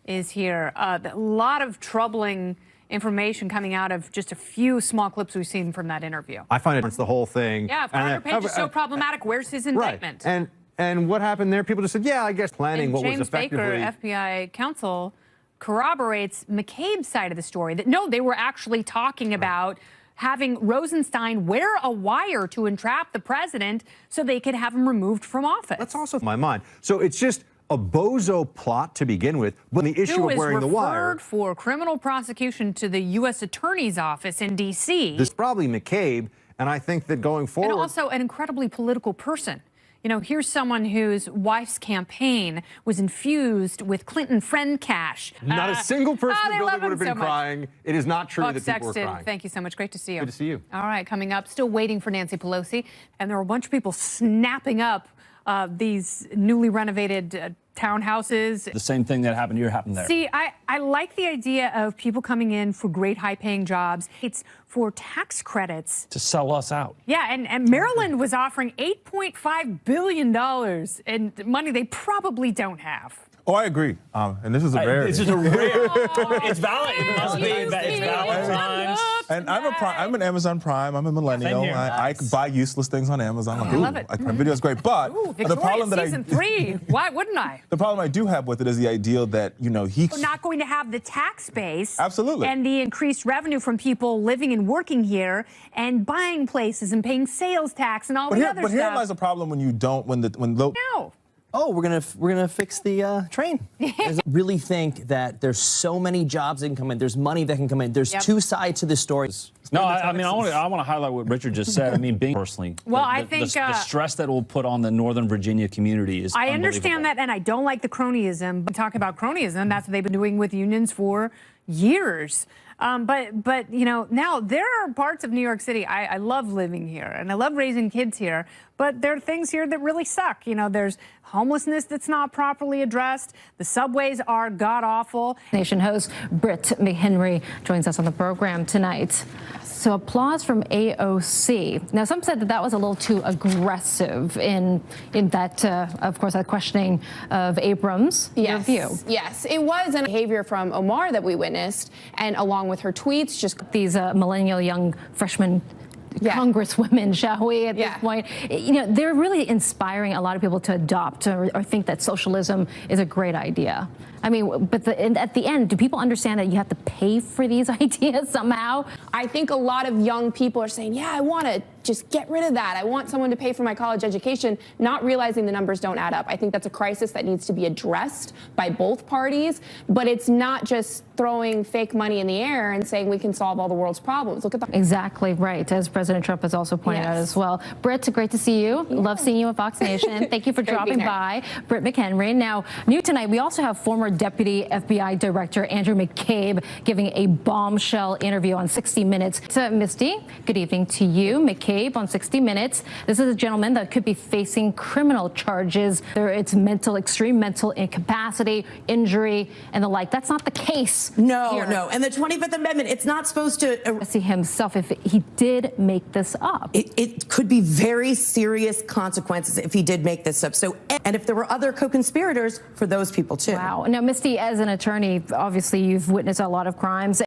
is here. A lot of troubling information coming out of just a few small clips we've seen from that interview. I find it's the whole thing. Yeah, 500 pages so problematic. Where's his indictment? Right. And what happened there? People just said, yeah, I guess planning and what James was effectively... Baker, FBI counsel, corroborates McCabe's side of the story. That no, they were actually talking about having Rosenstein wear a wire to entrap the president so they could have him removed from office. That's also my mind. So it's just a bozo plot to begin with, but the issue of wearing the wire... referred for criminal prosecution to the U.S. Attorney's Office in D.C. This is probably McCabe, and I think that going forward... And also an incredibly political person. You know, here's someone whose wife's campaign was infused with Clinton friend cash. Not a single person in the building would have been so crying. It is not true Buck that people Sexton, were crying. thank you so much. Great to see you. Good to see you. All right, coming up, still waiting for Nancy Pelosi. And there were a bunch of people snapping up these newly renovated townhouses. The same thing that happened here happened there. See, I like the idea of people coming in for great high-paying jobs. It's for tax credits. To sell us out. Yeah, and Maryland was offering $8.5 billion in money they probably don't have. Oh, I agree. And this is a rarity. This is a rare. It's valid. It must be. It's Valentine's. And I'm an Amazon Prime. I'm a millennial. I buy useless things on Amazon. I love it. My video is great, but the problem that season 3. Why wouldn't I? The problem I do have with it is the ideal that we're not going to have the tax base. Absolutely. And the increased revenue from people living and working here and buying places and paying sales tax and all the other stuff. But here lies the problem when you don't No. Oh, we're gonna fix the train. I really think that there's so many jobs that can come in. There's money that can come in. There's two sides to this story. No, I mean, I want to highlight what Richard just said. I mean, being personally, well, I think the stress that will put on the Northern Virginia community is I understand that, and I don't like the cronyism. But talk about cronyism. That's what they've been doing with unions for years. But you know, now there are parts of New York City I love living here and I love raising kids here, but there are things here that really suck. You know, there's homelessness that's not properly addressed. The subways are god-awful. Nation host Britt McHenry joins us on the program tonight. So applause from AOC. Now, some said that that was a little too aggressive in that, of course, that questioning of Abrams. Yes, your view. Yes, it was an behavior from Omar that we witnessed, and along with her tweets, just these millennial young freshmen. Congresswomen, shall we, at this point. You know, they're really inspiring a lot of people to adopt or think that socialism is a great idea. I mean, but at the end, do people understand that you have to pay for these ideas somehow? I think a lot of young people are saying, yeah, I want to just get rid of that. I want someone to pay for my college education, not realizing the numbers don't add up. I think that's a crisis that needs to be addressed by both parties, but it's not just throwing fake money in the air and saying we can solve all the world's problems. Look at the... Exactly right, as President Trump has also pointed out as well. Britt, great to see you. Love seeing you at Fox Nation. Thank you for dropping by. Britt McHenry. Now, new tonight, we also have former Deputy FBI Director Andrew McCabe giving a bombshell interview on 60 Minutes. So, Misty, good evening to you. McCabe on 60 Minutes. This is a gentleman that could be facing criminal charges. It's extreme mental incapacity, injury, and the like. That's not the case. No. And the 25th Amendment, it's not supposed to see himself if he did make this up. It could be very serious consequences if he did make this up. So, and if there were other co-conspirators, for those people too. Wow. Now, Misty, as an attorney, obviously you've witnessed a lot of crimes.